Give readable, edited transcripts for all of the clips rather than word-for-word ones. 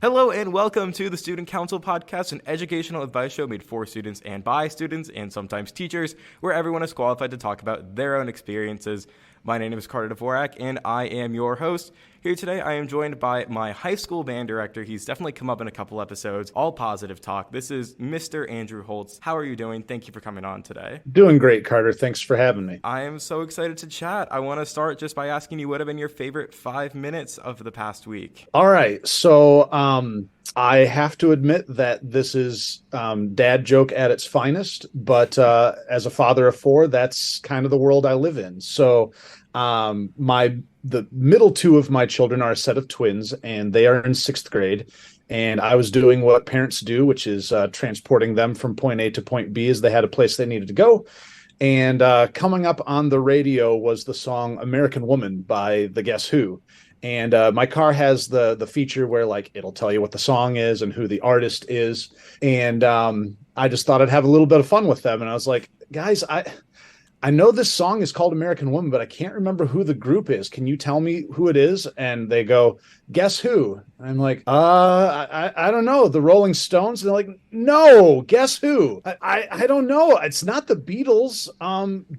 Hello and welcome to the Student Council Podcast, an educational advice show made for students and by students and sometimes teachers, where everyone is qualified to talk about their own experiences. My name is Carter Dvorak, and I am your host. Here today, I am joined by my high school band director. He's definitely come up in a couple episodes, all positive talk. This is Mr. Andrew Holtz. How are you doing? Thank you for coming on today. Doing great, Carter. Thanks for having me. I am so excited to chat. I want to start just by asking you what have been your favorite 5 minutes of the past week? All right. So I have to admit that this is dad joke at its finest, but as a father of four, that's kind of the world I live in. So the middle two of my children are a set of twins, and they are in sixth grade. And I was doing what parents do, which is transporting them from point A to point B as they had a place they needed to go. And coming up on the radio was the song American Woman by the Guess Who. And my car has the feature where like it'll tell you what the song is and who the artist is. And I just thought I'd have a little bit of fun with them. And I was like, guys, I know this song is called American Woman, but I can't remember who the group is. Can you tell me who it is? And they go, Guess Who? And I'm like, I don't know. The Rolling Stones? And they're like, no, Guess Who? I don't know. It's not the Beatles.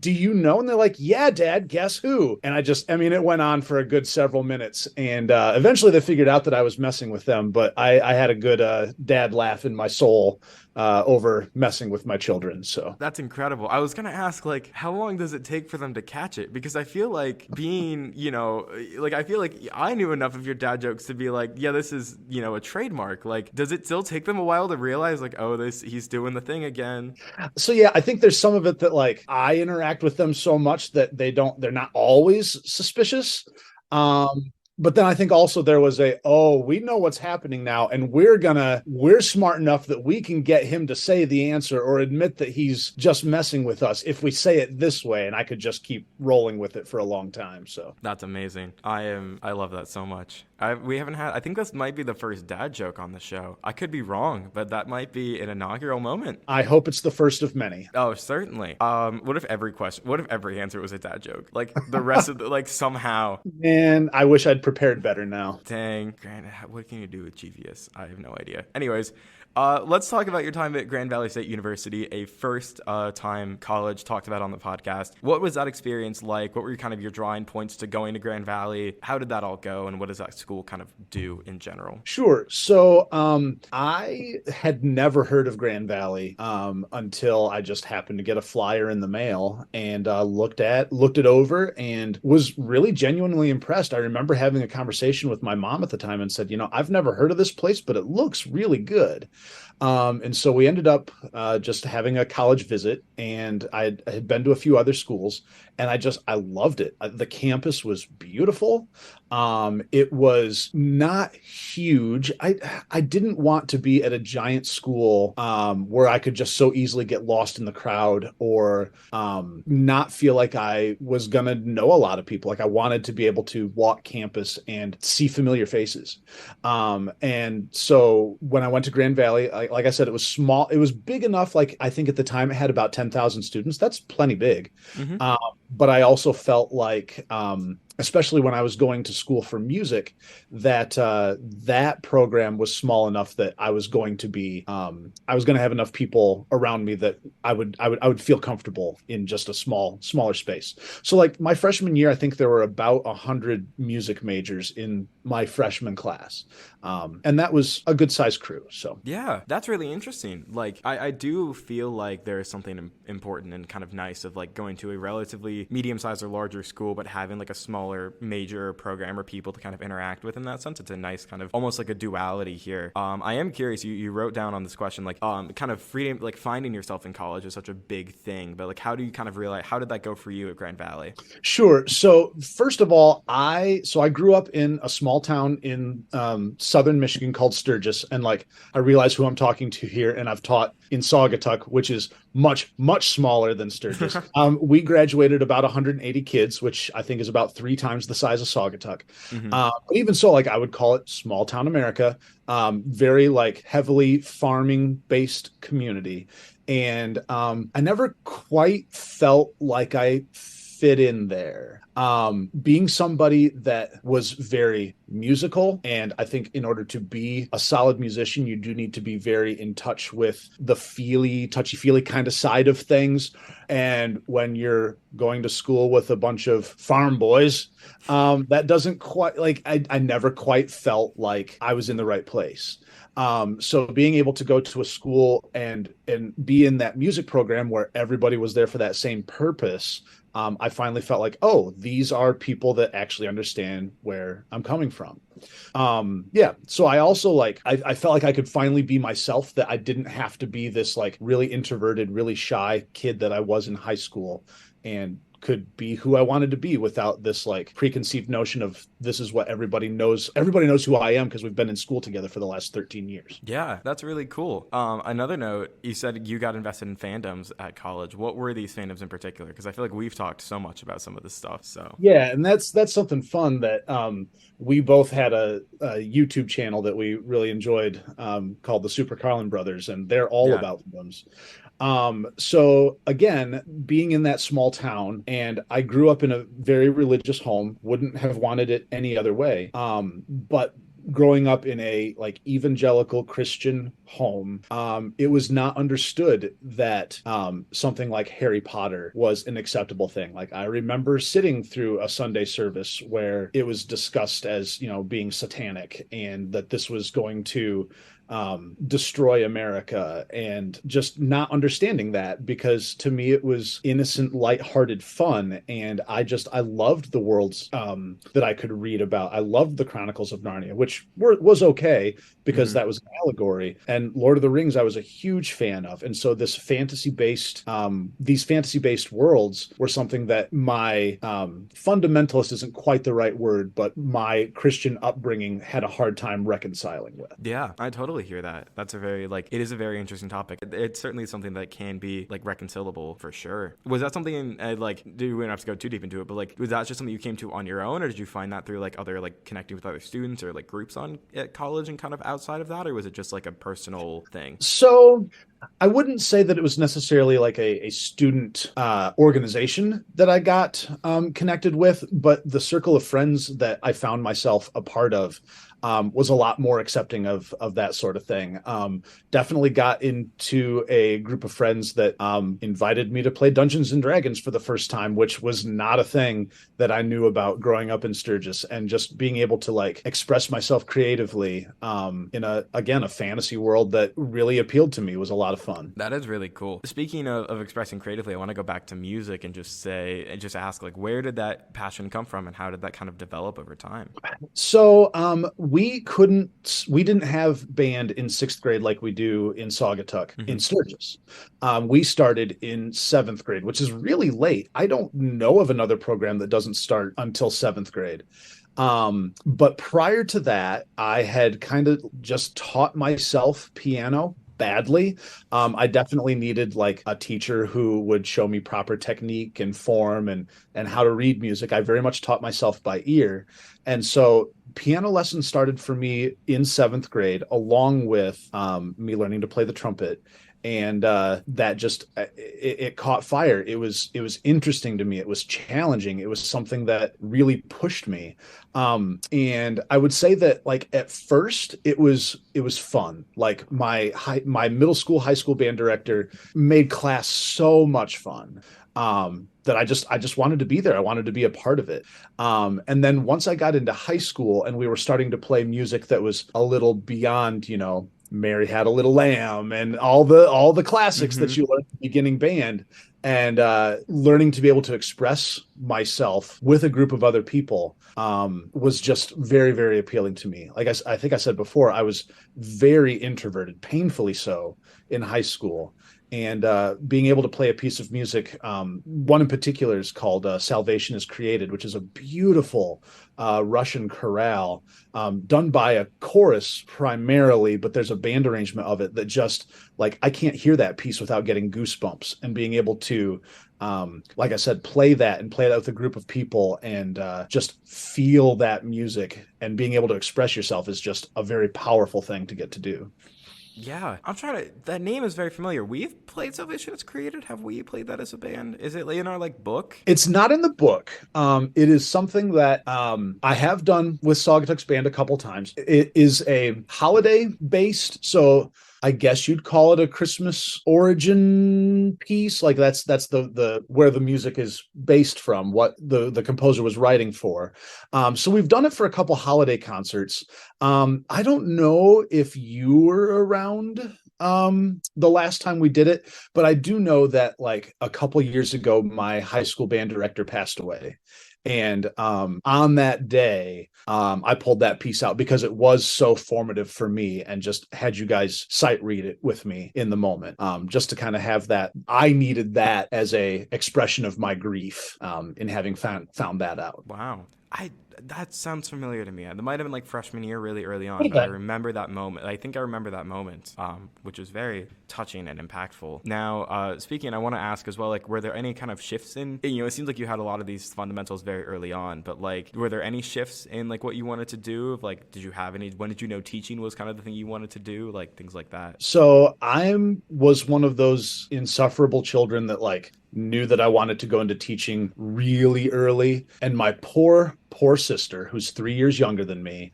Do you know? And they're like, yeah, Dad, Guess Who? And it went on for a good several minutes. And eventually they figured out that I was messing with them, but I had a good dad laugh in my soul over messing with my children. So that's incredible. I was going to ask, like, how long does it take for them to catch it? Because I feel like I feel like I knew enough of your dad jokes to be like, yeah, this is, a trademark. Like, does it still take them a while to realize like, oh, he's doing the thing again? So yeah, I think there's some of it that like I interact with them so much that they're not always suspicious. But then I think also there was we know what's happening now, and we're smart enough that we can get him to say the answer or admit that he's just messing with us if we say it this way, and I could just keep rolling with it for a long time. So that's amazing. I love that so much. I think this might be the first dad joke on the show. I could be wrong, but that might be an inaugural moment. I hope it's the first of many. Oh, certainly. What if every answer was a dad joke? Like the rest of somehow. Man, I wish I'd prepared better now. Dang, Grant, what can you do with GVS? I have no idea. Anyways, let's talk about your time at Grand Valley State University, a first-time college talked about on the podcast. What was that experience like? What were kind of your drawing points to going to Grand Valley? How did that all go, and what does that school kind of do in general? Sure. So I had never heard of Grand Valley until I just happened to get a flyer in the mail and looked it over and was really genuinely impressed. I remember having a conversation with my mom at the time and said, I've never heard of this place, but it looks really good. And so we ended up just having a college visit, and I had been to a few other schools, and I loved it. The campus was beautiful. It was not huge. I didn't want to be at a giant school where I could just so easily get lost in the crowd or not feel like I was going to know a lot of people. Like I wanted to be able to walk campus and see familiar faces. And so when I went to Grand Valley, like I said, it was small. It was big enough. Like I think at the time it had about 10,000 students. That's plenty big. Mm-hmm. But I also felt like, especially when I was going to school for music, that program was small enough that I was going to have enough people around me that I would feel comfortable in just a smaller space. So like my freshman year, I think there were about 100 music majors in my freshman class. And that was a good sized crew. So yeah, that's really interesting. Like I do feel like there is something important and kind of nice of like going to a relatively medium-sized or larger school, but having like a smaller major program or people to kind of interact with in that sense. It's a nice kind of almost like a duality here. I am curious, you wrote down on this question, like kind of freedom, like finding yourself in college is such a big thing, but like how do you kind of realize, how did that go for you at Grand Valley? Sure. So first of all, I grew up in a small town in southern Michigan called Sturgis, and like I realize who I'm talking to here, and I've taught in Saugatuck, which is much smaller than Sturgis. We graduated about 180 kids, which I think is about 3 times the size of Saugatuck. Mm-hmm. But even so, like I would call it small town America, very like heavily farming based community. And I never quite felt like I fit in there. Being somebody that was very musical, and I think in order to be a solid musician, you do need to be very in touch with the touchy-feely kind of side of things. And when you're going to school with a bunch of farm boys, that doesn't quite like I never quite felt like I was in the right place. So being able to go to a school and be in that music program where everybody was there for that same purpose, I finally felt like, oh, these are people that actually understand where I'm coming from. Yeah. So I also I felt like I could finally be myself, that I didn't have to be this like really introverted, really shy kid that I was in high school, and could be who I wanted to be without this like preconceived notion of this is what everybody knows. Everybody knows who I am because we've been in school together for the last 13 years. Yeah, that's really cool. Another note, you said you got invested in fandoms at college. What were these fandoms in particular? Because I feel like we've talked so much about some of this stuff. So Yeah, and that's something fun that we both had a YouTube channel that we really enjoyed, called the Super Carlin Brothers, and they're all yeah. about fandoms. So again, being in that small town, and I grew up in a very religious home, wouldn't have wanted it any other way. But growing up in a like evangelical Christian home, it was not understood that something like Harry Potter was an acceptable thing. Like I remember sitting through a Sunday service where it was discussed as, being satanic, and that this was going to destroy America, and just not understanding that, because to me it was innocent, lighthearted fun. And I loved the worlds that I could read about. I loved the Chronicles of Narnia, which was okay because that was an allegory. And Lord of the Rings, I was a huge fan of. And so these fantasy based worlds were something that my fundamentalist isn't quite the right word, but my Christian upbringing had a hard time reconciling with. Yeah, I totally hear that. That's a very it is a very interesting topic. It's certainly something that can be reconcilable for sure. Was that something we don't have to go too deep into it, but was that just something you came to on your own, or did you find that through other connecting with other students or groups at college and kind of outside of that, or was it just a personal thing? So I wouldn't say that it was necessarily a student organization that I got connected with, but the circle of friends that I found myself a part of was a lot more accepting of that sort of thing. Definitely got into a group of friends that invited me to play Dungeons and Dragons for the first time, which was not a thing that I knew about growing up in Sturgis. And just being able to express myself creatively in a fantasy world that really appealed to me was a lot of fun. That is really cool. Speaking of expressing creatively, I want to go back to music and just ask where did that passion come from, and how did that kind of develop over time? So we didn't have band in sixth grade like we do in Saugatuck in Sturgis. We started in seventh grade, which is really late. I don't know of another program that doesn't start until seventh grade. But prior to that, I had kind of just taught myself piano badly. I definitely needed a teacher who would show me proper technique and form and how to read music. I very much taught myself by ear. And so piano lessons started for me in seventh grade, along with me learning to play the trumpet. And that just it caught fire. It was interesting to me. It was challenging. It was something that really pushed me. And I would say that at first it was fun. My middle school, high school band director made class so much fun. That I just wanted to be there. I wanted to be a part of it. And then once I got into high school and we were starting to play music that was a little beyond, Mary Had a Little Lamb and all the classics that you learn in the beginning band, and learning to be able to express myself with a group of other people was just very, very appealing to me. I think I said before, I was very introverted, painfully so, in high school. And being able to play a piece of music, one in particular is called Salvation is Created, which is a beautiful Russian chorale done by a chorus primarily, but there's a band arrangement of it that just I can't hear that piece without getting goosebumps. And being able to, like I said, play that with a group of people and just feel that music and being able to express yourself is just a very powerful thing to get to do. Yeah, I'm trying to. That name is very familiar. We've played Salvation It's Created. Have we played that as a band? Is it in our like book? It's not in the book. It is something that I have done with Saugatuck's band a couple times. It is a holiday based, so I guess you'd call it a Christmas origin piece. Like that's the where the music is based from, what the composer was writing for. So we've done it for a couple holiday concerts. I don't know if you were around the last time we did it, but I do know that like a couple years ago my high school band director passed away, and on that day I pulled that piece out because it was so formative for me, and just had you guys sight read it with me in the moment, just to kind of have that. I needed that as a expression of my grief, in having found that out. Wow. I That sounds familiar to me. That might have been like freshman year, really early on, but I remember that moment. I think I remember that moment, which was very touching and impactful. Now, speaking, I want to ask as well, like, were there any kind of shifts in? It seems like you had a lot of these fundamentals very early on, but like, were there any shifts in like what you wanted to do? Like, did you have any? When did you know teaching was kind of the thing you wanted to do? Like things like that. So I was one of those insufferable children that like knew that I wanted to go into teaching really early. And my poor sister, who's 3 years younger than me,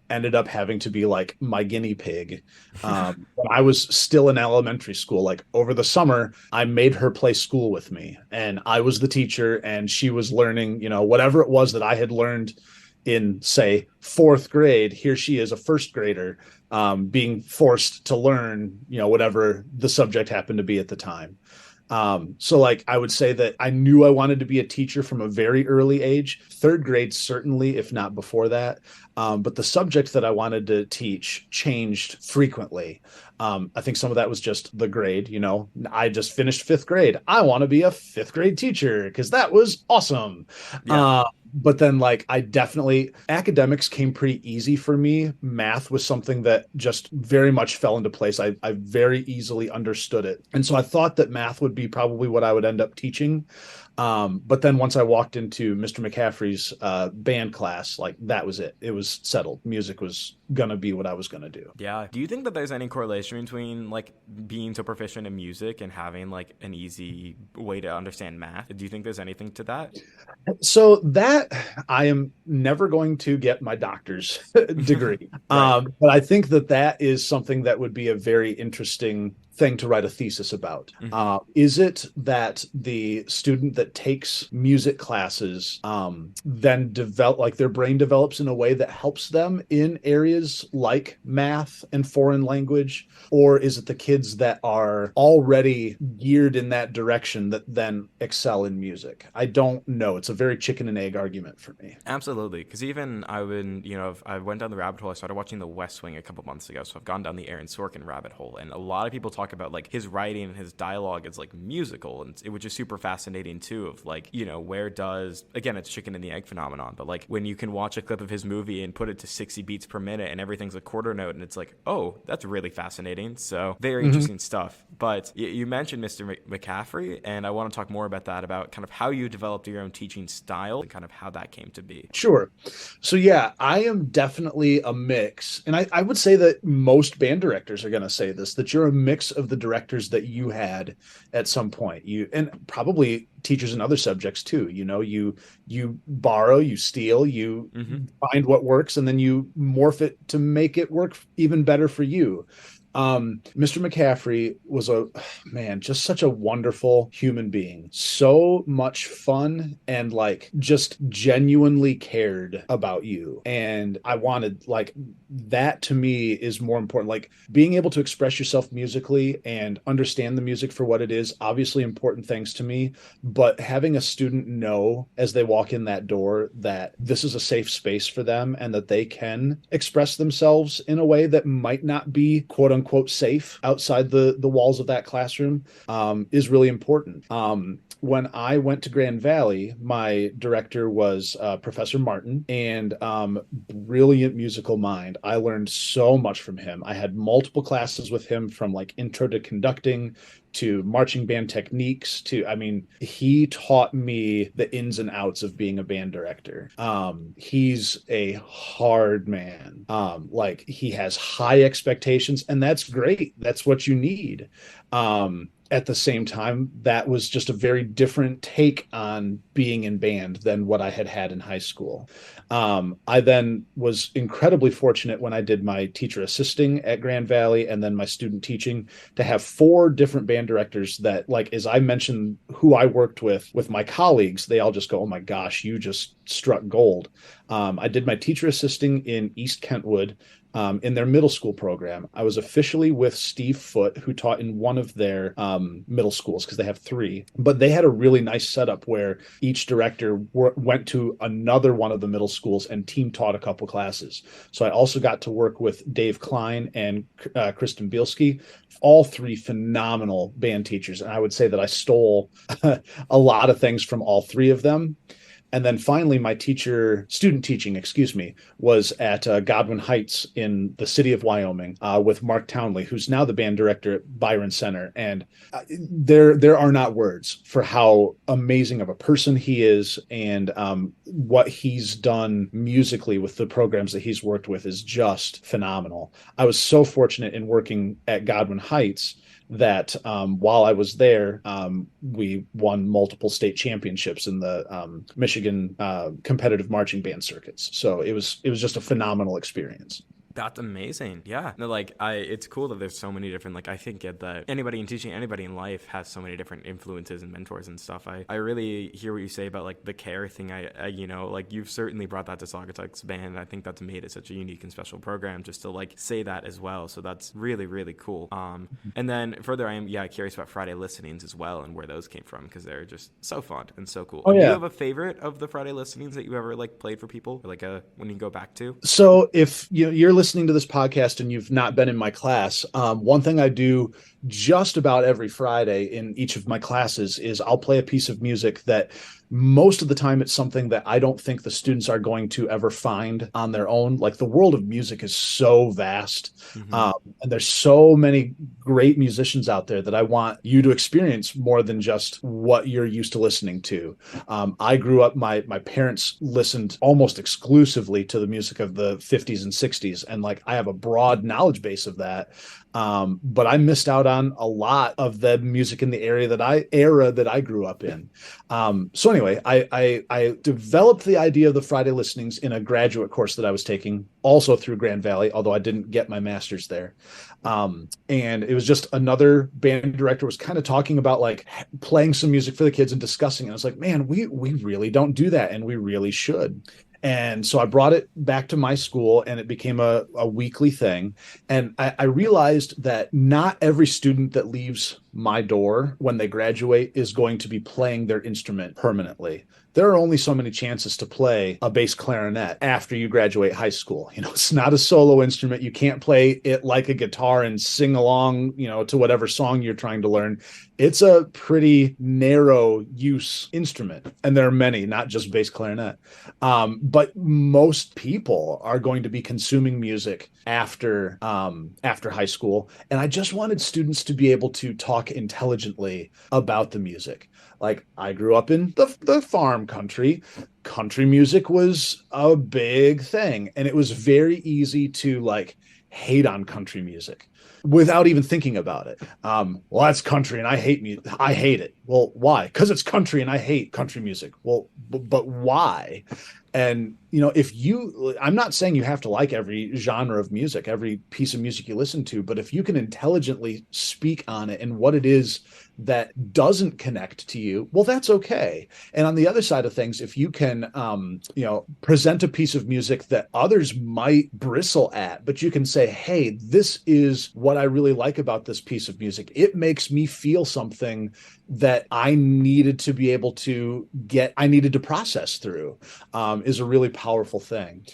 ended up having to be like my guinea pig. When I was still in elementary school, like over the summer, I made her play school with me, and I was the teacher and she was learning, whatever it was that I had learned in, say, fourth grade. Here she is, a first grader, being forced to learn, whatever the subject happened to be at the time. So like I would say that I knew I wanted to be a teacher from a very early age, third grade, certainly, if not before that. But the subject that I wanted to teach changed frequently. I think some of that was just the grade, I just finished fifth grade. I want to be a fifth grade teacher because that was awesome. Yeah. But then like I definitely, academics came pretty easy for me. Math was something that just very much fell into place. I very easily understood it. And so I thought that math would be probably what I would end up teaching. But then once I walked into Mr. McCaffrey's band class, like that was it. It was settled. Music was gonna be what I was gonna do. Yeah. Do you think that there's any correlation between like being so proficient in music and having like an easy way to understand math? Do you think there's anything to that? So that I am never going to get my doctor's degree. Right. But I think that that is something that would be a very interesting thing to write a thesis about. Mm-hmm. Is it that the student that takes music classes then develop, like their brain develops in a way that helps them in areas like math and foreign language? Or is it the kids that are already geared in that direction that then excel in music? I don't know. It's a very chicken and egg argument for me. Absolutely, because even I went down the rabbit hole. I started watching The West Wing a couple months ago, so I've gone down the Aaron Sorkin rabbit hole, and a lot of people talk about like his writing and his dialogue is like musical, and which is super fascinating too. Of like, where does, again, it's chicken and the egg phenomenon, but like when you can watch a clip of his movie and put it to 60 beats per minute and everything's a quarter note, and it's like, oh, that's really fascinating. So very interesting stuff. But you mentioned Mr. McCaffrey, and I want to talk more about that, about kind of how you developed your own teaching style and kind of how that came to be. Sure. So yeah, I am definitely a mix. And I would say that most band directors are going to say this, that you're a mix of the directors that you had at some point. You, and probably teachers in other subjects too. You borrow, you steal, you find what works, and then you morph it to make it work even better for you. Mr. McCaffrey was just such a wonderful human being. So much fun, and like just genuinely cared about you. And I wanted, like, that to me is more important. Like being able to express yourself musically and understand the music for what it is, obviously important things to me, but having a student know as they walk in that door that this is a safe space for them and that they can express themselves in a way that might not be quote unquote safe outside the walls of that classroom, is really important. When I went to Grand Valley, my director was Professor Martin, and brilliant musical mind. I learned so much from him. I had multiple classes with him, from like intro to conducting, to marching band techniques to, I mean, he taught me the ins and outs of being a band director. He's a hard man. Like he has high expectations, and that's great. That's what you need. At the same time, that was just a very different take on being in band than what I had had in high school. I then was incredibly fortunate when I did my teacher assisting at Grand Valley and then my student teaching to have four different band directors that, like, as I mentioned who I worked with my colleagues, they all just go, oh my gosh, you just struck gold. I did my teacher assisting in East Kentwood. In their middle school program. I was officially with Steve Foote, who taught in one of their middle schools because they have three. But they had a really nice setup where each director went to another one of the middle schools and team taught a couple classes. So I also got to work with Dave Klein and Kristen Bielski, all three phenomenal band teachers. And I would say that I stole a lot of things from all three of them. And then finally, my student teaching, was at Godwin Heights in the city of Wyoming with Mark Townley, who's now the band director at Byron Center. And there are not words for how amazing of a person he is, and what he's done musically with the programs that he's worked with is just phenomenal. I was so fortunate in working at Godwin Heights that while I was there, we won multiple state championships in the Michigan competitive marching band circuits. So it was just a phenomenal experience. That's amazing. Yeah. No, like it's cool that there's so many different, like I think that anybody in teaching, anybody in life has so many different influences and mentors and stuff. I really hear what you say about like the care thing. I like you've certainly brought that to Saugatuck's band. I think that's made it such a unique and special program just to like say that as well. So that's really, really cool. And then further, I am curious about Friday listenings as well and where those came from because they're just so fun and so cool. Oh, yeah. Do you have a favorite of the Friday listenings that you ever like played for people, or, like when you go back to? So if you're listening to this podcast and you've not been in my class, one thing I do just about every Friday in each of my classes is I'll play a piece of music that most of the time it's something that I don't think the students are going to ever find on their own. Like the world of music is so vast. And there's so many great musicians out there that I want you to experience more than just what you're used to listening to. I grew up, my parents listened almost exclusively to the music of the 50s and 60s. And like, I have a broad knowledge base of that. But I missed out on a lot of the music in the era that I grew up in. So anyway, I developed the idea of the Friday listenings in a graduate course that I was taking also through Grand Valley, although I didn't get my master's there. And it was just another band director was kind of talking about like playing some music for the kids and discussing it. I was like, man, we really don't do that. And we really should. And so I brought it back to my school and it became a weekly thing. And I realized that not every student that leaves my door when they graduate is going to be playing their instrument permanently. There are only so many chances to play a bass clarinet after you graduate high school. It's not a solo instrument. You can't play it like a guitar and sing along, to whatever song you're trying to learn. It's a pretty narrow use instrument. And there are many, not just bass clarinet. But most people are going to be consuming music after high school. And I just wanted students to be able to talk intelligently about the music. Like I grew up in the farm country. Country music was a big thing. And it was very easy to like hate on country music without even thinking about it. Well, that's country and I hate music. I hate it. Well, why? Because it's country and I hate country music. Well, but why? And, I'm not saying you have to like every genre of music, every piece of music you listen to, but if you can intelligently speak on it and what it is that doesn't connect to you, well, that's okay. And on the other side of things, if you can, present a piece of music that others might bristle at, but you can say, hey, this is what I really like about this piece of music. It makes me feel something that I needed to be able to I needed to process through, is a really powerful thing.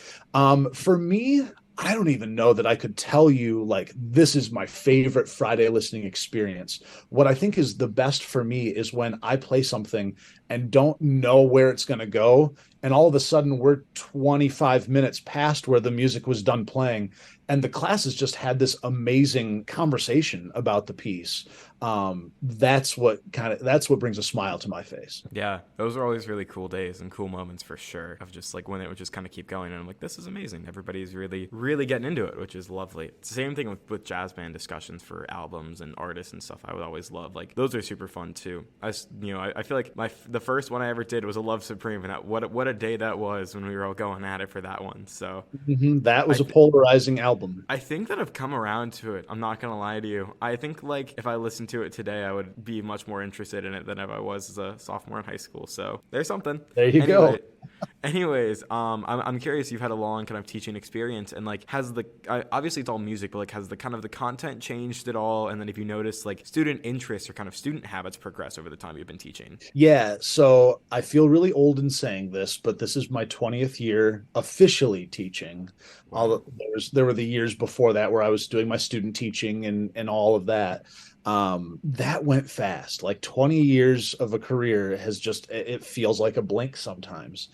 For me, I don't even know that I could tell you like this is my favorite Friday listening experience. What I think is the best for me is when I play something and don't know where it's going to go, and all of a sudden we're 25 minutes past where the music was done playing, And the classes just had this amazing conversation about the piece. That's what brings a smile to my face. Yeah, those are always really cool days and cool moments for sure. Of just like when it would just kind of keep going, and I'm like, this is amazing. Everybody's really, really getting into it, which is lovely. Same thing with jazz band discussions for albums and artists and stuff. I would always love, like, those are super fun too. I feel like the first one I ever did was a Love Supreme, and what a day that was when we were all going at it for that one. So That was I a polarizing album. I think that I've come around to it. I'm not gonna lie to you. I think like if I listened to it today, I would be much more interested in it than if I was as a sophomore in high school. So there's something. There you go. Anyways, I'm curious. You've had a long kind of teaching experience, and like, has the obviously it's all music, but like, has the kind of the content changed at all? And then if you notice like student interests or kind of student habits progress over the time you've been teaching? Yeah, so I feel really old in saying this, but this is my 20th year officially teaching. Wow. There were the years before that where I was doing my student teaching and all of that. That went fast. Like 20 years of a career has just, it feels like a blink sometimes.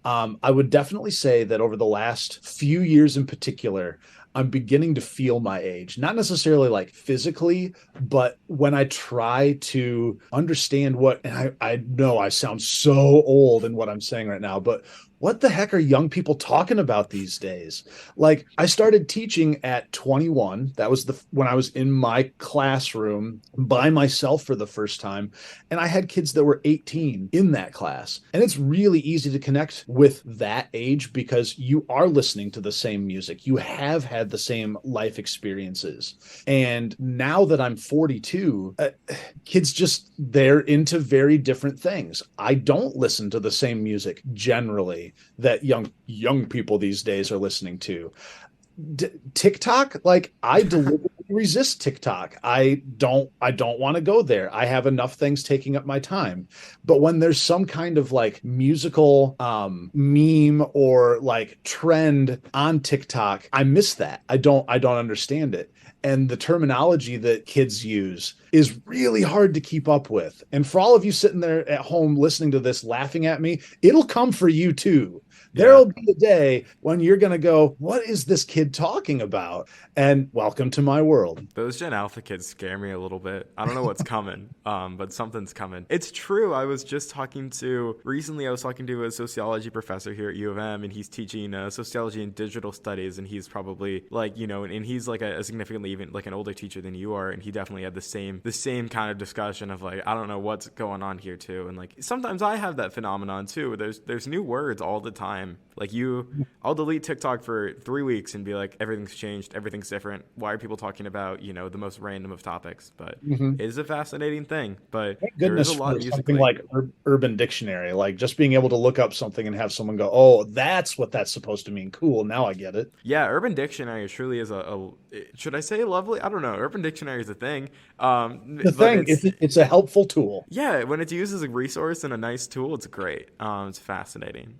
I would definitely say that over the last few years in particular, I'm beginning to feel my age, not necessarily like physically, but when I try to understand and I know I sound so old in what I'm saying right now, but what the heck are young people talking about these days? Like, I started teaching at 21. That was when I was in my classroom by myself for the first time. And I had kids that were 18 in that class. And it's really easy to connect with that age because you are listening to the same music. You have had the same life experiences. And now that I'm 42, kids they're into very different things. I don't listen to the same music generally that young people these days are listening to. TikTok, like, I deliberately resist TikTok. I don't want to go there. I have enough things taking up my time. But when there's some kind of like musical meme or like trend on TikTok, I miss that. I don't understand it. And the terminology that kids use is really hard to keep up with. And for all of you sitting there at home listening to this, laughing at me, it'll come for you too. There'll be a day when you're going to go, what is this kid talking about? And welcome to my world. Those Gen Alpha kids scare me a little bit. I don't know what's coming, but something's coming. It's true. I was talking to a sociology professor here at U of M, and he's teaching sociology and digital studies, and he's probably like, and he's like a significantly even like an older teacher than you are, and he definitely had the same kind of discussion of like, I don't know what's going on here too. And like, sometimes I have that phenomenon too. There's new words all the time. Like I'll delete TikTok for 3 weeks and be like, everything's changed, everything's different. Why are people talking about, the most random of topics? But it is a fascinating thing. But Thank there is goodness a lot for musically. something like Urban Dictionary, like just being able to look up something and have someone go, oh, that's what that's supposed to mean. Cool. Now I get it. Yeah, Urban Dictionary truly is should I say lovely? I don't know. Urban Dictionary is a thing. It's a helpful tool. Yeah, when it's used as a resource and a nice tool, it's great. It's fascinating.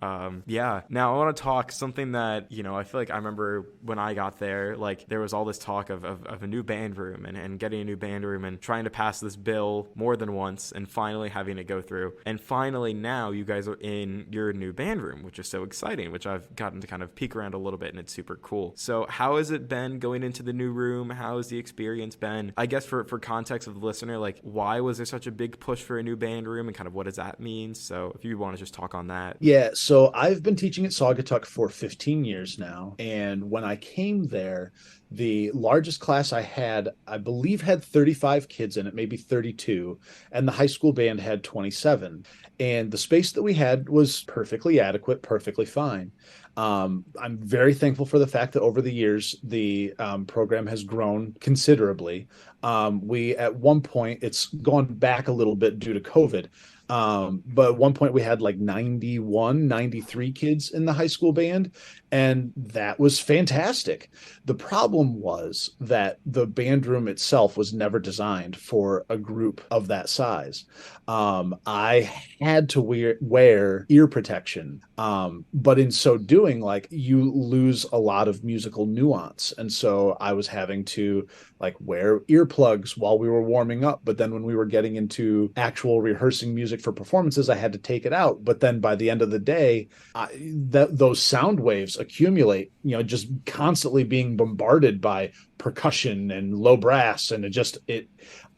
Yeah. Now I want to talk something that, I feel like I remember when I got there, like there was all this talk of a new band room and getting a new band room and trying to pass this bill more than once and finally having it go through. And finally now you guys are in your new band room, which is so exciting, which I've gotten to kind of peek around a little bit, and it's super cool. So how has it been going into the new room? How has the experience been? I guess for context of the listener, like, why was there such a big push for a new band room and kind of what does that mean? So if you want to just talk on that. Yeah, so I've been teaching at Saugatuck for 15 years now. And when I came there, the largest class I had, I believe, had 35 kids in it, maybe 32. And the high school band had 27. And the space that we had was perfectly adequate, perfectly fine. I'm very thankful for the fact that over the years, the program has grown considerably. We, at one point, it's gone back a little bit due to COVID. But at one point we had like 93 kids in the high school band, and that was fantastic. The problem problem was that the band room itself was never designed for a group of that size. I had to wear ear protection, but in so doing, like, you lose a lot of musical nuance, and so I was having to like wear earplugs while we were warming up. But then when we were getting into actual rehearsing music for performances, I had to take it out. But then by the end of the day, those sound waves accumulate, just constantly being bombarded by percussion and low brass. And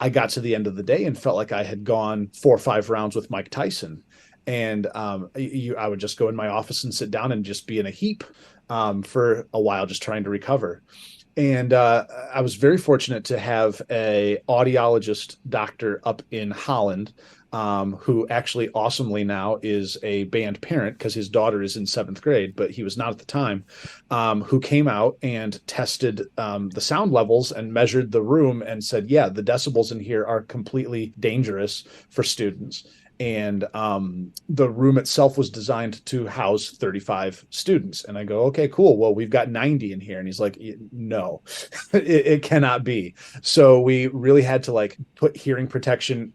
I got to the end of the day and felt like I had gone 4 or 5 rounds with Mike Tyson. And I would just go in my office and sit down and just be in a heap for a while, just trying to recover. And I was very fortunate to have a audiologist doctor up in Holland, who actually awesomely now is a band parent because his daughter is in 7th grade, but he was not at the time, who came out and tested the sound levels and measured the room and said, yeah, the decibels in here are completely dangerous for students. And the room itself was designed to house 35 students. And I go, okay, cool. Well, we've got 90 in here. And he's like, no, it cannot be. So we really had to like put hearing protection,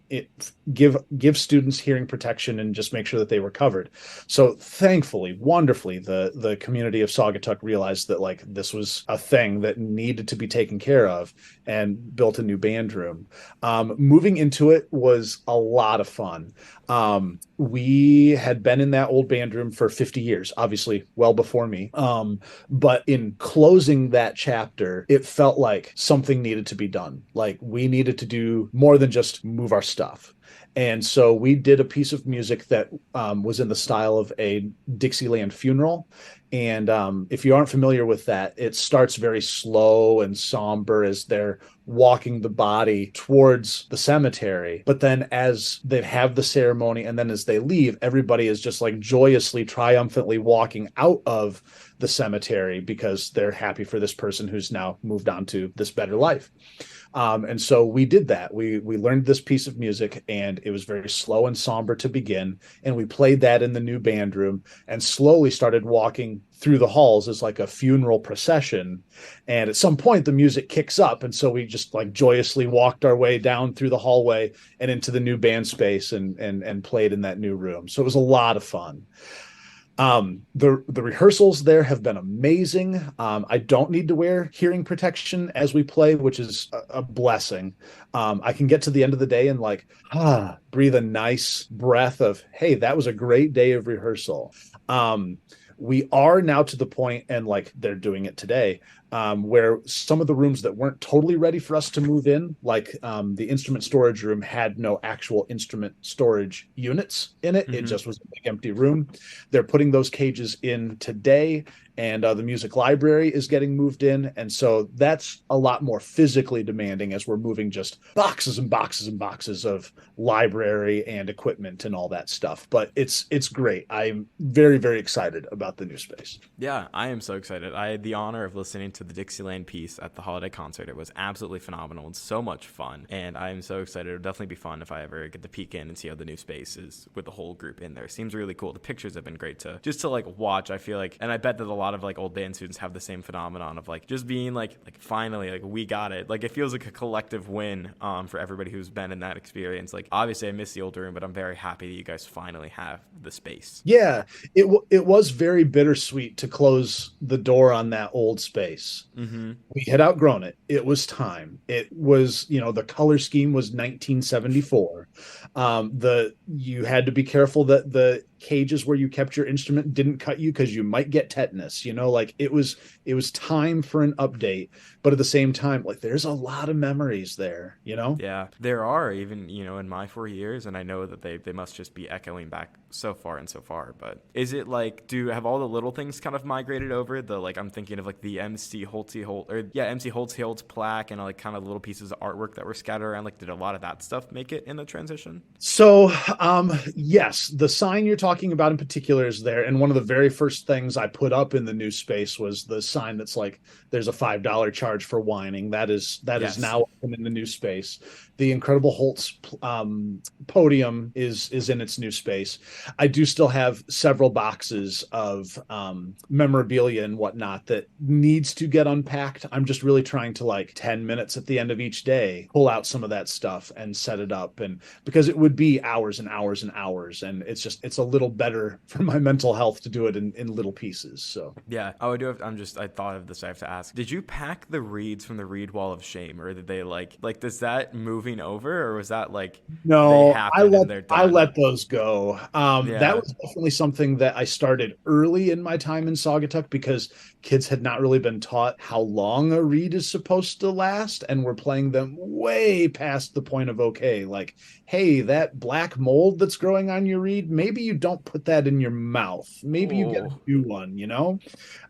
give students hearing protection and just make sure that they were covered. So thankfully, wonderfully, the community of Saugatuck realized that like this was a thing that needed to be taken care of and built a new band room. Moving into it was a lot of fun. We had been in that old band room for 50 years, obviously well before me. But in closing that chapter, it felt like something needed to be done. Like we needed to do more than just move our stuff. And so we did a piece of music that was in the style of a Dixieland funeral. And if you aren't familiar with that, it starts very slow and somber as they're walking the body towards the cemetery. But then as they have the ceremony and then as they leave, everybody is just like joyously, triumphantly walking out of the cemetery because they're happy for this person who's now moved on to this better life. And so we did that. We learned this piece of music, and it was very slow and somber to begin. And we played that in the new band room and slowly started walking through the halls as like a funeral procession. And at some point, the music kicks up. And so we just like joyously walked our way down through the hallway and into the new band space and played in that new room. So it was a lot of fun. The rehearsals there have been amazing. I don't need to wear hearing protection as we play, which is a blessing. I can get to the end of the day and like, breathe a nice breath of, hey, that was a great day of rehearsal. We are now to the point, and like they're doing it today, where some of the rooms that weren't totally ready for us to move in, like the instrument storage room had no actual instrument storage units in it. Mm-hmm. It just was a big empty room. They're putting those cages in today, and the music library is getting moved in. And so that's a lot more physically demanding as we're moving just boxes and boxes and boxes of library and equipment and all that stuff. But it's great. I'm very, very excited about the new space. Yeah, I am so excited. I had the honor of listening to the Dixieland piece at the holiday concert. It was absolutely phenomenal. It's so much fun. And I'm so excited. It'll definitely be fun if I ever get to peek in and see how the new space is with the whole group in there. Seems really cool. The pictures have been great to like watch. I feel like, and I bet that a lot of like old band students have the same phenomenon of like just being like finally, like we got it. Like it feels like a collective win for everybody who's been in that experience. Like obviously I miss the old room, but I'm very happy that you guys finally have the space. Yeah, it was very bittersweet to close the door on that old space. Mm-hmm. We had outgrown it. It was time. It was, the color scheme was 1974. You had to be careful that the cages where you kept your instrument didn't cut you because you might get tetanus. Like it was time for an update, but at the same time, like there's a lot of memories there. Yeah, there are, even in my 4 years, and I know that they must just be echoing back so far and so far. But is it like, have all the little things kind of migrated over? I'm thinking of like the MC Holtz plaque and like kind of little pieces of artwork that were scattered around. Like, did a lot of that stuff make it in the transition? So yes, the sign you're talking about in particular is there, and one of the very first things I put up in the new space was the sign that's like, there's a $5 charge charge for whining. That is Yes. now open in the new space. The incredible Holtz podium is in its new space. I do still have several boxes of memorabilia and whatnot that needs to get unpacked. I'm just really trying to, like, 10 minutes at the end of each day, pull out some of that stuff and set it up. And because it would be hours and hours and hours, and it's a little better for my mental health to do it in little pieces. So Yeah. Oh, I do have, I thought of this. I have to ask. Did you pack the reeds from the Reed Wall of Shame, or did they does that moving over, or was that like they no, I happen let and they're I done? let those go. That Yeah. was definitely something that I started early in my time in Saugatuck, because kids had not really been taught how long a reed is supposed to last, and we're playing them way past the point of okay, like, hey, that black mold that's growing on your reed, maybe you don't put that in your mouth. Maybe you get a Oh. new one, you know?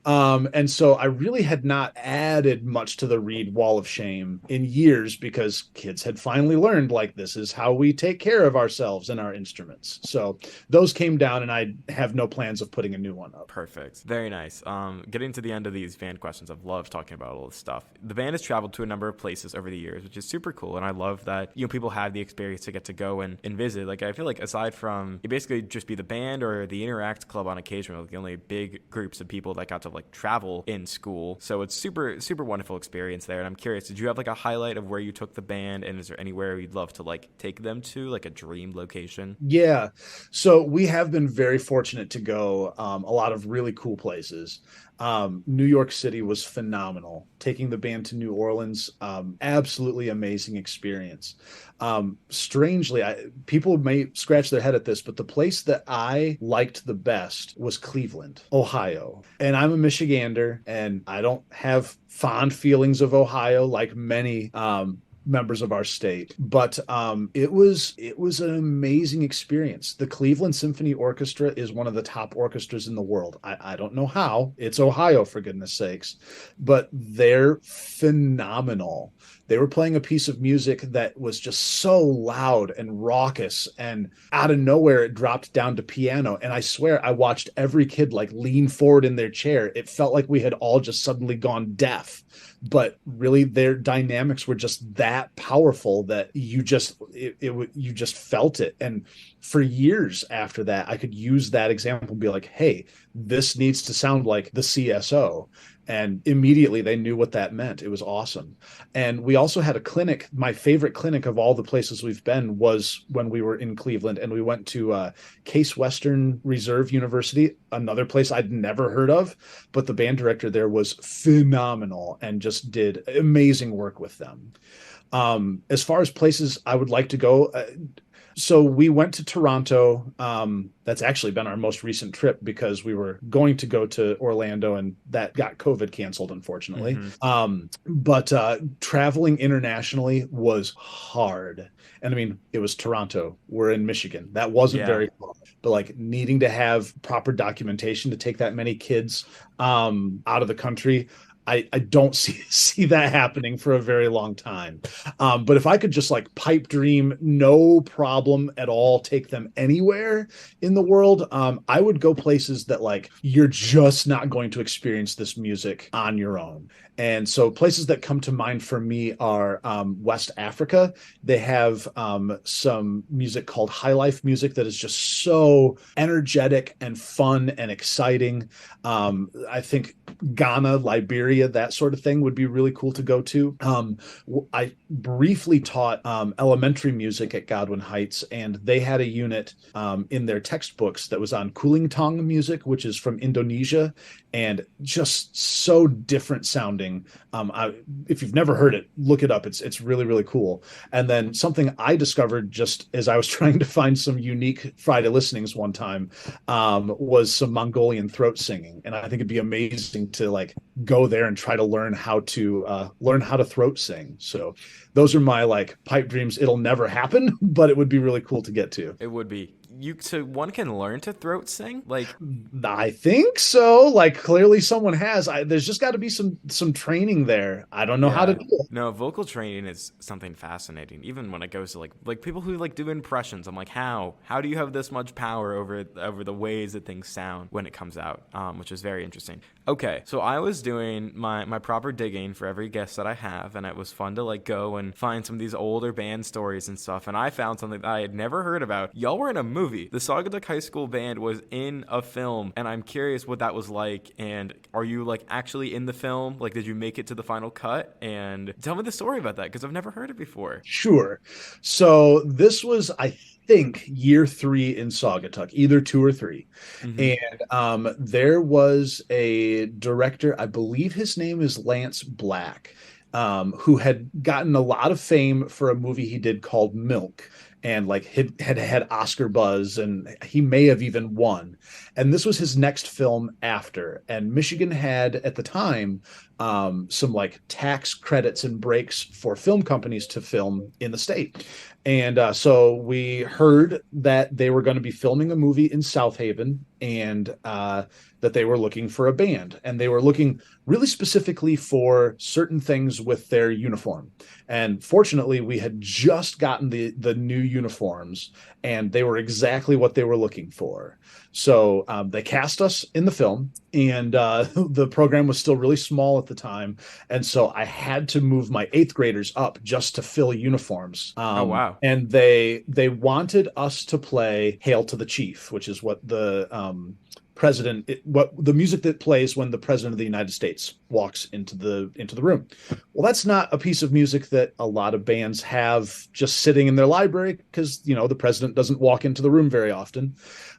And so I really had not added much to the Reed Wall of Shame in years, because kids had finally learned, like, this is how we take care of ourselves and our instruments. So those came down, and I have no plans of putting a new one up. Perfect. Very nice. Getting to the end of these band questions, I've loved talking about all this stuff. The band has traveled to a number of places over the years, which is super cool. And I love that, people have the experience to get to go and visit. Like, I feel like aside from you basically just be the band or the Interact Club on occasion, like the only big groups of people that got to like travel in school. So it's super, super wonderful experience there. And I'm curious, did you have like a highlight of where you took the band? And is there anywhere you'd love to like take them to, like a dream location? Yeah. So we have been very fortunate to go a lot of really cool places. New York City was phenomenal. Taking the band to New Orleans, absolutely amazing experience. Strangely, people may scratch their head at this, but the place that I liked the best was Cleveland, Ohio. And I'm a Michigander, and I don't have fond feelings of Ohio like many members of our state, but it was an amazing experience. The Cleveland Symphony Orchestra is one of the top orchestras in the world. I don't know how. It's Ohio, for goodness sakes, but they're phenomenal. They were playing a piece of music that was just so loud and raucous, and out of nowhere it dropped down to piano, and I swear I watched every kid like lean forward in their chair. It felt like we had all just suddenly gone deaf, but really their dynamics were just that powerful that you just felt it. And for years after that, I could use that example and be like, hey, this needs to sound like the CSO, and immediately they knew what that meant. It was awesome. And we also had a clinic. My favorite clinic of all the places we've been was when we were in Cleveland, and we went to Case Western Reserve University, another place I'd never heard of, but the band director there was phenomenal and just did amazing work with them. As far as places I would like to go, so we went to Toronto. That's actually been our most recent trip, because we were going to go to Orlando, and that got COVID canceled, unfortunately. Mm-hmm. But traveling internationally was hard. And I mean, it was Toronto. We're in Michigan. That wasn't Yeah. very far. But like needing to have proper documentation to take that many kids out of the country, I don't see that happening for a very long time. But if I could just like pipe dream, no problem at all, take them anywhere in the world, I would go places that like you're just not going to experience this music on your own. And so places that come to mind for me are West Africa. They have some music called high life music that is just so energetic and fun and exciting. I think Ghana, Liberia, that sort of thing would be really cool to go to. I briefly taught elementary music at Godwin Heights, and they had a unit in their textbooks that was on Kulintang music, which is from Indonesia, and just so different sounding. If you've never heard it, look it up. It's really, really cool. And then something I discovered just as I was trying to find some unique Friday listenings one time was some Mongolian throat singing. And I think it'd be amazing to like go there and try to learn how to throat sing. So those are my like pipe dreams. It'll never happen, but it would be really cool to get to. It would be. so one can learn to throat sing? Like, I think so. Like clearly someone has. There's just got to be some training there. I don't know how to yeah. do it. No, vocal training is something fascinating. Even when it goes to like people who like do impressions, I'm like, how? How do you have this much power over the ways that things sound when it comes out? Which is very interesting. Okay, so I was doing my proper digging for every guest that I have, and it was fun to like go and find some of these older band stories and stuff. And I found something that I had never heard about. Y'all were in a movie. The Saugatuck High School Band was in a film, and I'm curious what that was like. And are you like actually in the film? Like, did you make it to the final cut? And tell me the story about that because I've never heard it before. Sure. So this was, I think, year 3 in Saugatuck, either 2 or 3. Mm-hmm. And there was a director, I believe his name is Lance Black, who had gotten a lot of fame for a movie he did called Milk. And like had Oscar buzz, and he may have even won. And this was his next film after. And Michigan had at the time some like tax credits and breaks for film companies to film in the state. And so we heard that they were going to be filming a movie in South Haven, and that they were looking for a band. And they were looking really specifically for certain things with their uniform. And fortunately, we had just gotten the new uniforms, and they were exactly what they were looking for. So they cast us in the film, and the program was still really small at the time. And so I had to move my 8th graders up just to fill uniforms. Oh wow. And they wanted us to play Hail to the Chief, which is what the what the music that plays when the president of the United States walks into the room. Well, that's not a piece of music that a lot of bands have just sitting in their library because the president doesn't walk into the room very often.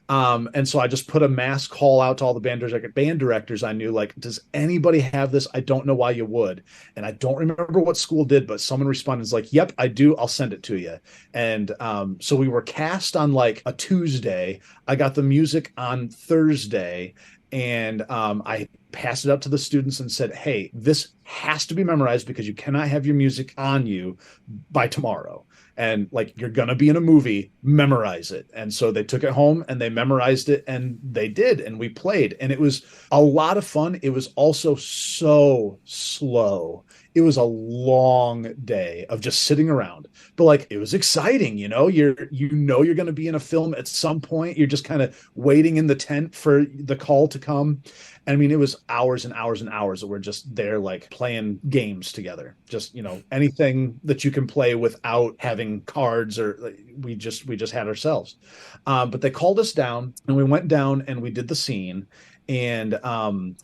And so I just put a mass call out to all the band directors I knew, like, does anybody have this? I don't know why you would. And I don't remember what school did, but someone responded like, yep, I do. I'll send it to you. And so we were cast on like a Tuesday. I got the music on Thursday, and I passed it up to the students and said, hey, this has to be memorized because you cannot have your music on you by tomorrow. And like, you're going to be in a movie, memorize it. And so they took it home and they memorized it, and they did. And we played, and it was a lot of fun. It was also so slow. It was a long day of just sitting around, but like, it was exciting. You're going to be in a film at some point. You're just kind of waiting in the tent for the call to come. And I mean, it was hours and hours and hours that we're just there, like playing games together. Just, anything that you can play without having cards, or like, we just had ourselves. But they called us down, and we went down and we did the scene. And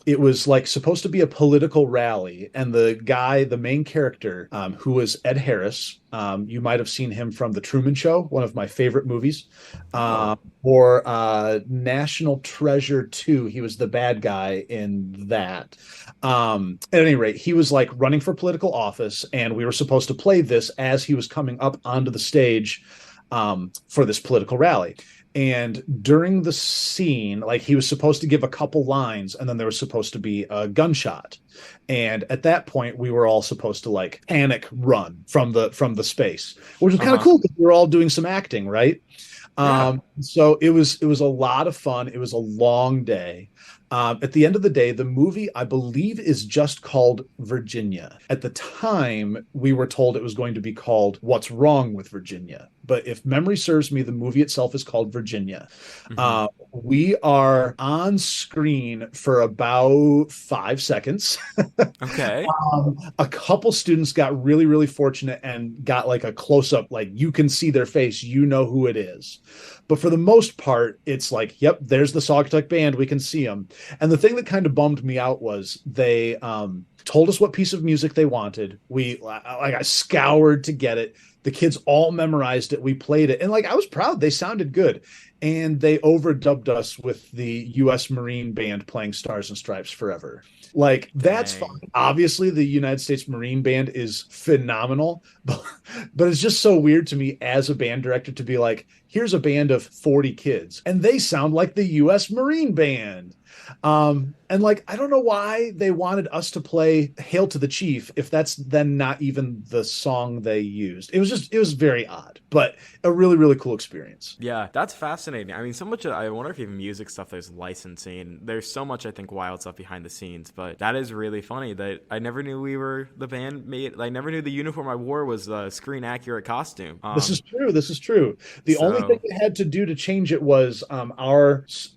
it was like supposed to be a political rally, and the main character, who was Ed Harris, you might have seen him from The Truman Show, one of my favorite movies, or National Treasure 2. He was the bad guy in that. At any rate, he was like running for political office, and we were supposed to play this as he was coming up onto the stage for this political rally. And during the scene, like, he was supposed to give a couple lines, and then there was supposed to be a gunshot. And at that point, we were all supposed to like panic run from the space, which was kind of cool because we were all doing some acting, right? Yeah. So it was a lot of fun. It was a long day. At the end of the day, the movie, I believe, is just called Virginia. At the time, we were told it was going to be called What's Wrong with Virginia. But if memory serves me, the movie itself is called Virginia. Mm-hmm. We are on screen for about 5 seconds. Okay. A couple students got really, really fortunate and got like a close up, like you can see their face, who it is. But for the most part, it's like, yep, there's the Saugatuck Band. We can see them. And the thing that kind of bummed me out was they told us what piece of music they wanted. I scoured to get it. The kids all memorized it. We played it. And like, I was proud. They sounded good. And they overdubbed us with the U.S. Marine Band playing Stars and Stripes Forever. Like, that's fun. Obviously, the United States Marine Band is phenomenal, but it's just so weird to me as a band director to be like, here's a band of 40 kids, and they sound like the U.S. Marine Band. And like, I don't know why they wanted us to play Hail to the Chief if that's then not even the song they used. It was very odd, but a really, really cool experience. Yeah, that's fascinating. I mean, so much, I wonder if even music stuff, there's licensing. There's so much, I think, wild stuff behind the scenes, but that is really funny that I never knew we were the band made. I never knew the uniform I wore was a screen accurate costume. This is true. This is true. The only thing we had to do to change it was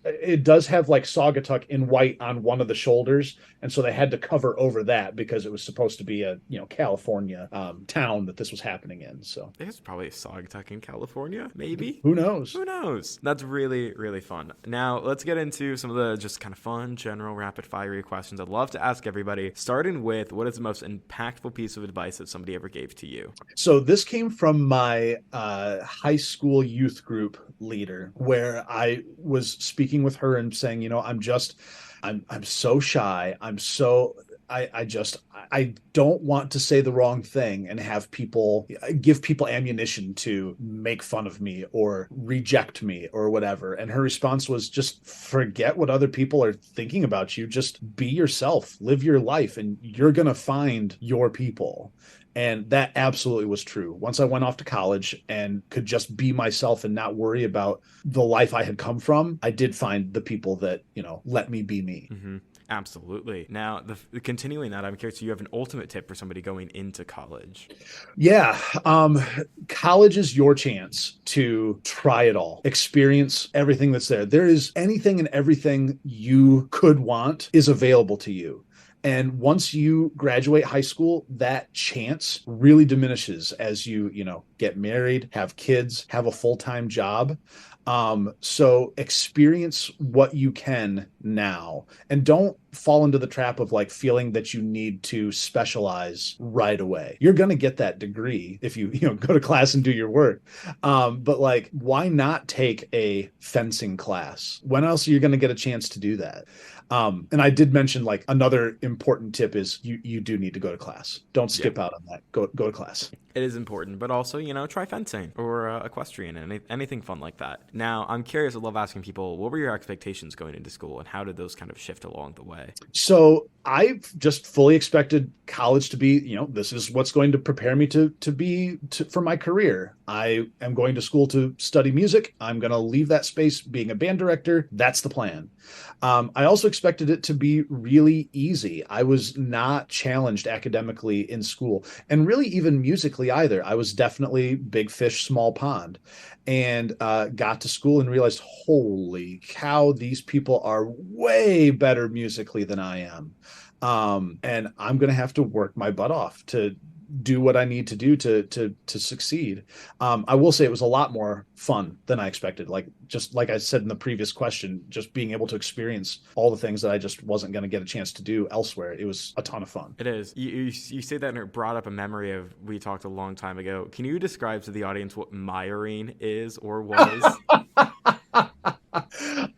it does have like Saugatuck in white on one of the shoulders, and so they had to cover over that because it was supposed to be a California town that this was happening in. So there's probably a Saugatuck in California, maybe. Who knows? Who knows? That's really, really fun. Now let's get into some of the just kind of fun, general, rapid fire questions. I'd love to ask everybody, starting with what is the most impactful piece of advice that somebody ever gave to you? So this came from my high school youth group leader, where I was speaking with her and saying, I'm so shy. I don't want to say the wrong thing and give people ammunition to make fun of me or reject me or whatever. And her response was, just forget what other people are thinking about you. Just be yourself, live your life, and you're going to find your people. And that absolutely was true. Once I went off to college and could just be myself and not worry about the life I had come from, I did find the people that, let me be me. Mm-hmm. Absolutely. Now, continuing that, I'm curious, do you have an ultimate tip for somebody going into college? Yeah. College is your chance to try it all, experience everything that's there. There is anything and everything you could want is available to you. And once you graduate high school, that chance really diminishes as you get married, have kids, have a full-time job. So experience what you can now, and don't fall into the trap of like feeling that you need to specialize right away. You're going to get that degree if you go to class and do your work. But like, why not take a fencing class? When else are you going to get a chance to do that? And I did mention like another important tip is you do need to go to class. Don't skip out on that. Go to class. It is important, but also, try fencing or equestrian and anything fun like that. Now, I'm curious, I love asking people, what were your expectations going into school and how did those kind of shift along the way? So I just fully expected college to be, this is what's going to prepare me for my career. I am going to school to study music. I'm going to leave that space being a band director. That's the plan. I also expected it to be really easy. I was not challenged academically in school, and really even musically either. I was definitely big fish, small pond, and got to school and realized, holy cow, these people are way better musically than I am. And I'm going to have to work my butt off to do what I need to do to succeed. I will say it was a lot more fun than I expected. Just like I said in the previous question, just being able to experience all the things that I just wasn't going to get a chance to do elsewhere. It was a ton of fun. It is. You say that and it brought up a memory of, we talked a long time ago. Can you describe to the audience what Meijering is or was?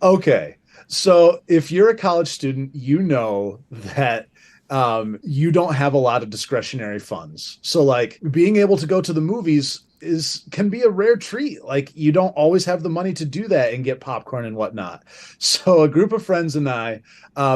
Okay. So if you're a college student, you know that you don't have a lot of discretionary funds. So like being able to go to the movies can be a rare treat. Like you don't always have the money to do that and get popcorn and whatnot. So a group of friends and I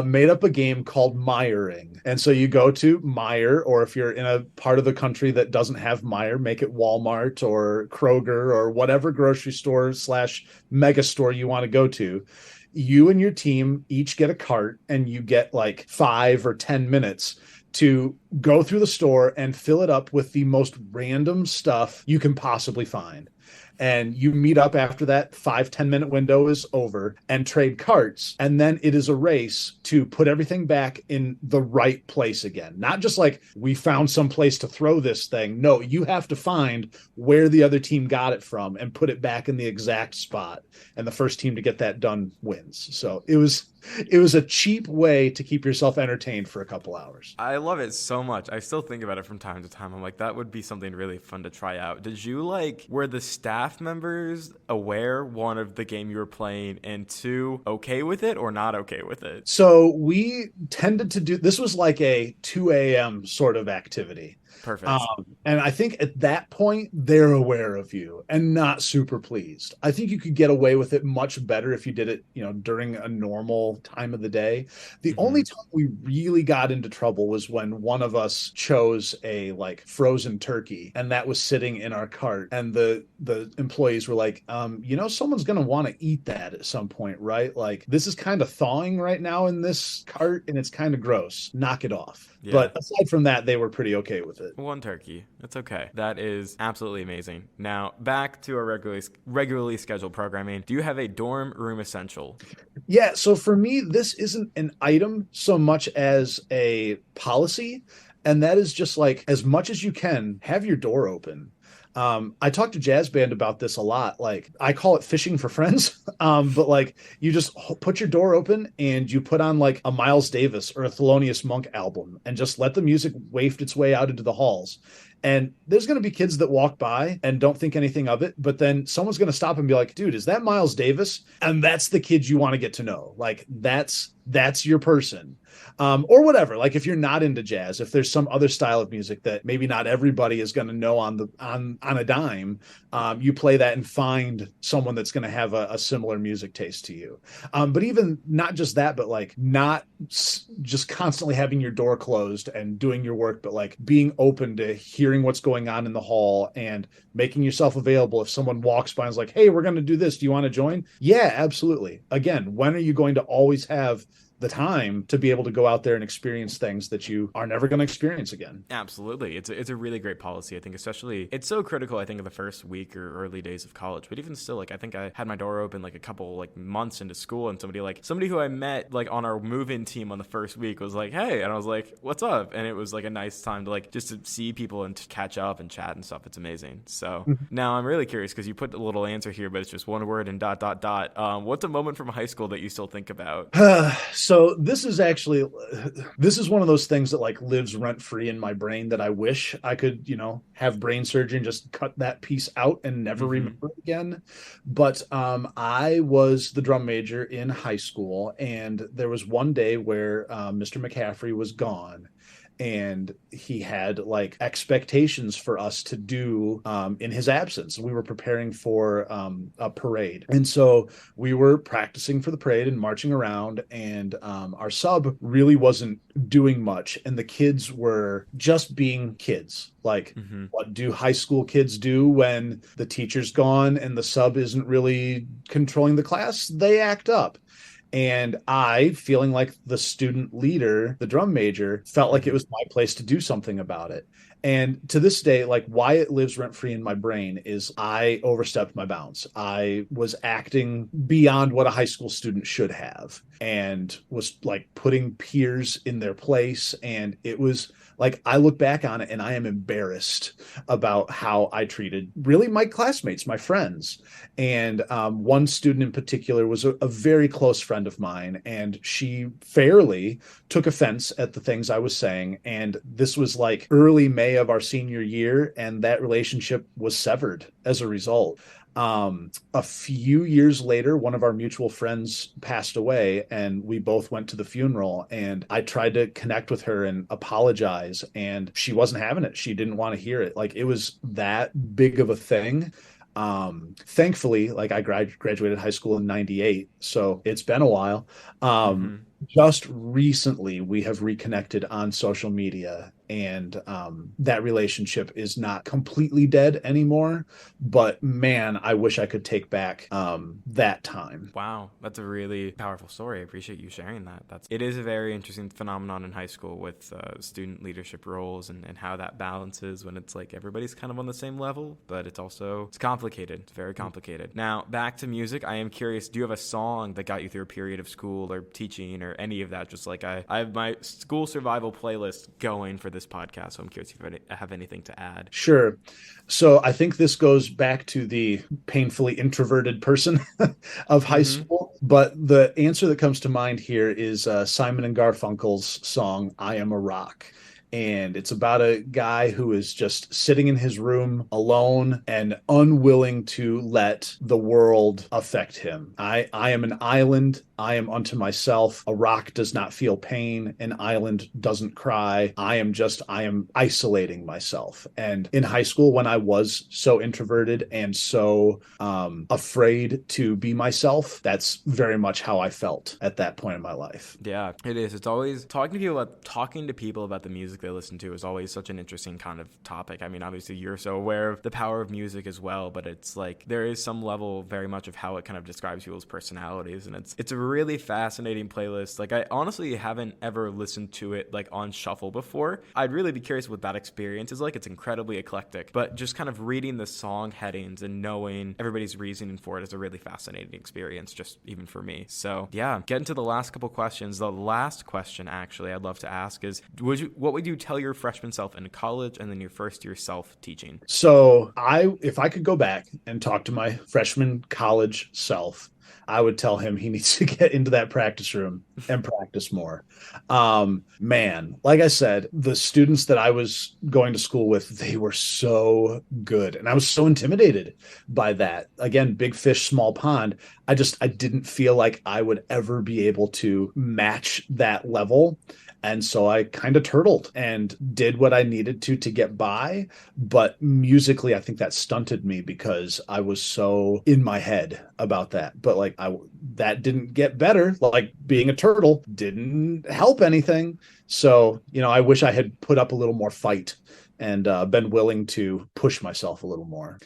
made up a game called Meijering. And so you go to Meijer, or if you're in a part of the country that doesn't have Meijer, make it Walmart or Kroger or whatever grocery store / mega store you want to go to. You and your team each get a cart, and you get like 5 or 10 minutes to go through the store and fill it up with the most random stuff you can possibly find. And you meet up after that 5-10 minute window is over and trade carts. And then it is a race to put everything back in the right place again. Not just like we found some place to throw this thing. No, you have to find where the other team got it from and put it back in the exact spot. And the first team to get that done wins. So it was a cheap way to keep yourself entertained for a couple hours. I love it so much. I still think about it from time to time. I'm like, that would be something really fun to try out. Did you were the staff members aware, one, of the game you were playing, and two, okay with it or not okay with it? So we tended to do this was like a 2 a.m. sort of activity. Perfect. And I think at that point, they're aware of you and not super pleased. I think you could get away with it much better if you did it, during a normal time of the day. The only time we really got into trouble was when one of us chose a like frozen turkey, and that was sitting in our cart. And the employees were like, someone's going to want to eat that at some point, right? Like, this is kind of thawing right now in this cart, and it's kind of gross. Knock it off. Yeah. But aside from that, they were pretty okay with it. One turkey. It's okay. That is absolutely amazing. Now, back to our regularly scheduled programming. Do you have a dorm room essential? Yeah, so for me, this isn't an item so much as a policy. And that is just like, as much as you can, have your door open. I talked to Jazz Band about this a lot. Like, I call it fishing for friends. But like, you just put your door open and you put on like a Miles Davis or a Thelonious Monk album and just let the music waft its way out into the halls. And there's going to be kids that walk by and don't think anything of it, but then someone's going to stop and be like, dude, is that Miles Davis? And that's the kid you want to get to know. Like, that's your person. Or whatever. Like, if you're not into jazz, if there's some other style of music that maybe not everybody is going to know on a dime, you play that and find someone that's going to have a similar music taste to you. But even not just that, but like not just constantly having your door closed and doing your work, but like being open to hearing what's going on in the hall and making yourself available. If someone walks by and is like, hey, we're going to do this, do you want to join? Yeah, absolutely. Again, when are you going to always have the time to be able to go out there and experience things that you are never going to experience again? Absolutely. It's a really great policy. I think especially it's so critical, I think, in the first week or early days of college. But even still, like, I think I had my door open like a couple like months into school, and somebody who I met like on our move-in team on the first week was like, hey, and I was like, what's up? And it was like a nice time to like just to see people and to catch up and chat and stuff. It's amazing. So now I'm really curious because you put a little answer here, but it's just one word and ... What's a moment from high school that you still think about? So this is one of those things that like lives rent free in my brain that I wish I could, have brain surgery and just cut that piece out and never remember it again. But I was the drum major in high school, and there was one day where Mr. McCaffrey was gone. And he had like expectations for us to do in his absence. We were preparing for a parade. And so we were practicing for the parade and marching around, and our sub really wasn't doing much. And the kids were just being kids. Like, what do high school kids do when the teacher's gone and the sub isn't really controlling the class? They act up. And I, feeling like the student leader, the drum major, felt like it was my place to do something about it. And to this day, like, why it lives rent free in my brain is I overstepped my bounds. I was acting beyond what a high school student should have, and was like putting peers in their place. And it was like, I look back on it and I am embarrassed about how I treated really my classmates, my friends. And one student in particular was a very close friend of mine, and she fairly took offense at the things I was saying. And this was like early May of our senior year, and that relationship was severed as a result. A few years later, one of our mutual friends passed away, and we both went to the funeral, and I tried to connect with her and apologize, and she wasn't having it. She didn't want to hear it. Like, it was that big of a thing. Thankfully, like, I graduated high school in 98, so it's been a while. Just recently, we have reconnected on social media, and that relationship is not completely dead anymore. But man, I wish I could take back that time. Wow, that's a really powerful story. I appreciate you sharing that. It is a very interesting phenomenon in high school with student leadership roles and how that balances when it's like everybody's kind of on the same level, but it's complicated. It's very complicated. Now, back to music. I am curious, do you have a song that got you through a period of school or teaching or any of that? Just like I have my school survival playlist going for this podcast, so I'm curious if you have anything to add. Sure. So I think this goes back to the painfully introverted person of high school, but the answer that comes to mind here is Simon and Garfunkel's song "I Am a Rock." And it's about a guy who is just sitting in his room alone and unwilling to let the world affect him. I am an island. I am unto myself. A rock does not feel pain. An island doesn't cry. I am isolating myself. And in high school, when I was so introverted and so afraid to be myself, that's very much how I felt at that point in my life. Yeah, it is. It's always talking to people about the music they listen to is always such an interesting kind of topic. I mean, obviously you're so aware of the power of music as well, but it's like there is some level very much of how it kind of describes people's personalities, and it's a really fascinating playlist. Like I honestly haven't ever listened to it like on shuffle before. I'd really be curious what that experience is like. It's incredibly eclectic, but just kind of reading the song headings and knowing everybody's reasoning for it is a really fascinating experience, just even for me. So yeah, get into the last couple questions. The last question actually I'd love to ask is, what would you tell your freshman self in college and then your first year self teaching? So if I could go back and talk to my freshman college self, I would tell him he needs to get into that practice room and practice more. Man, like I said, the students that I was going to school with, they were so good. And I was so intimidated by that. Again, big fish, small pond. I didn't feel like I would ever be able to match that level. And so I kind of turtled and did what I needed to get by. But musically, I think that stunted me because I was so in my head about that. But like that didn't get better. Like being a turtle didn't help anything. So, I wish I had put up a little more fight and been willing to push myself a little more.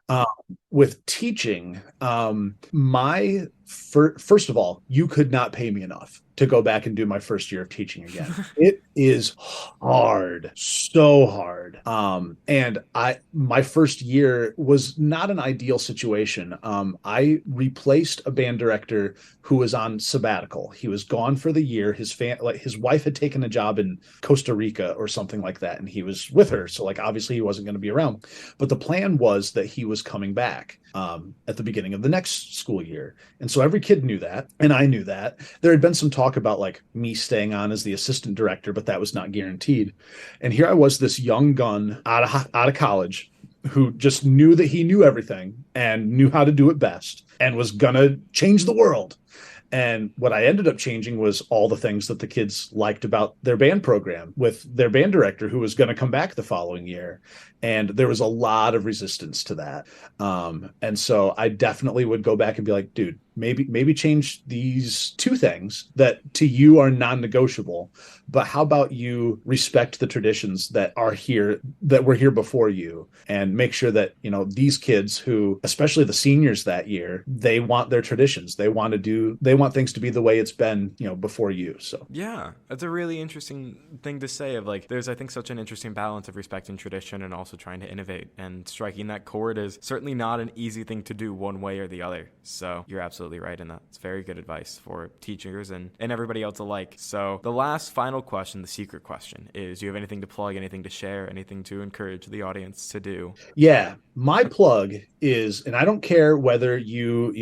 Uh, with teaching, first of all, you could not pay me enough to go back and do my first year of teaching again. It is hard, so hard. And my first year was not an ideal situation. I replaced a band director who was on sabbatical. He was gone for the year. His wife had taken a job in Costa Rica or something like that, and he was with her. So like obviously he wasn't going to be around. But the plan was that he was coming back at the beginning of the next school year. And so every kid knew that, and I knew that. There had been some talk about like me staying on as the assistant director, but that was not guaranteed. And here I was, this young gun out of college who just knew that he knew everything and knew how to do it best and was gonna change the world. And what I ended up changing was all the things that the kids liked about their band program with their band director who was going to come back the following year. And there was a lot of resistance to that. And so I definitely would go back and be like, dude, maybe change these two things that to you are non-negotiable, but how about you respect the traditions that are here, that were here before you, and make sure that, these kids who, especially the seniors that year, they want their traditions. They want things to be the way it's been, before you. So yeah, that's a really interesting thing to say of like, there's, I think, such an interesting balance of respecting tradition and also trying to innovate, and striking that chord is certainly not an easy thing to do one way or the other. So you're absolutely right in that. It's very good advice for teachers and everybody else alike. So the last final question, the secret question, is, do you have anything to plug, anything to share, anything to encourage the audience to do? Yeah, my plug is, and I don't care whether you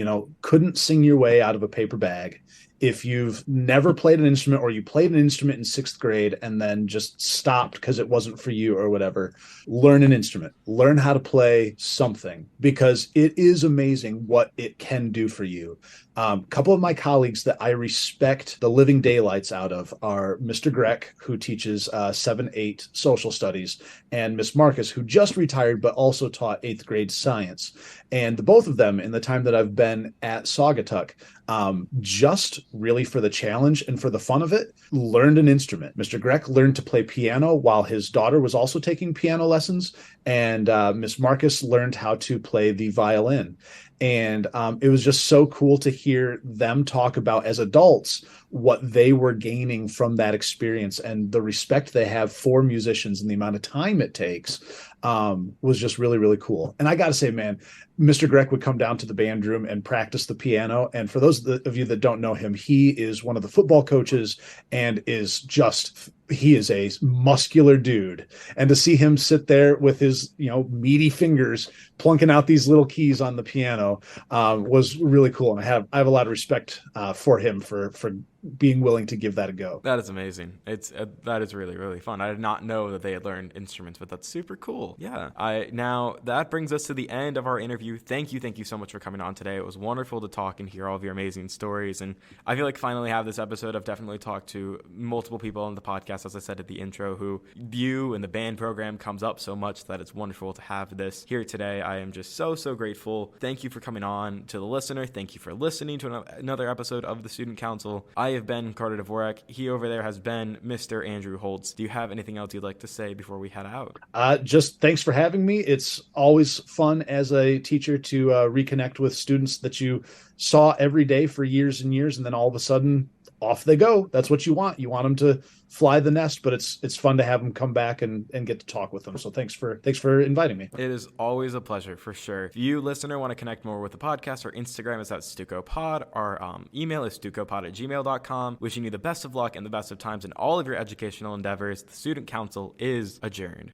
couldn't sing your way out of a paper bag. If you've never played an instrument, or you played an instrument in 6th grade and then just stopped because it wasn't for you or whatever, learn an instrument, learn how to play something, because it is amazing what it can do for you. A couple of my colleagues that I respect the living daylights out of are Mr. Grech, who teaches 7-8 social studies, and Miss Marcus, who just retired but also taught 8th grade science. And the both of them, in the time that I've been at Saugatuck, just really for the challenge and for the fun of it, learned an instrument. Mr. Grech learned to play piano while his daughter was also taking piano lessons, and Miss Marcus learned how to play the violin. And it was just so cool to hear them talk about, as adults, what they were gaining from that experience, and the respect they have for musicians and the amount of time it takes was just really, really cool. And I got to say, man, Mr. Grech would come down to the band room and practice the piano. And for those of you that don't know him, he is one of the football coaches and he is a muscular dude. And to see him sit there with his, meaty fingers plunking out these little keys on the piano was really cool. And I have a lot of respect for him for being willing to give that a go. That is amazing. That is really, really fun. I did not know that they had learned instruments, but that's super cool. Yeah. Now that brings us to the end of our interview. Thank you so much for coming on today. It was wonderful to talk and hear all of your amazing stories. And I feel like finally have this episode. I've definitely talked to multiple people on the podcast, as I said at the intro, who you and the band program comes up so much that it's wonderful to have this here today. I am just so grateful. Thank you for coming on. To the listener, thank you for listening to another episode of the Student Council. I have been Carter Dvorak. He over there has been Mr. Andrew Holtz. Do you have anything else you'd like to say before we head out? Just thanks for having me. It's always fun as a teacher to reconnect with students that you saw every day for years and years, and then all of a sudden off they go. That's what you want. You want them to fly the nest, but it's fun to have them come back and get to talk with them. So thanks for inviting me. It is always a pleasure, for sure. If you, listener, want to connect more with the podcast, our Instagram is at StucoPod. Our email is stucopod@gmail.com. Wishing you the best of luck and the best of times in all of your educational endeavors. The Student Council is adjourned.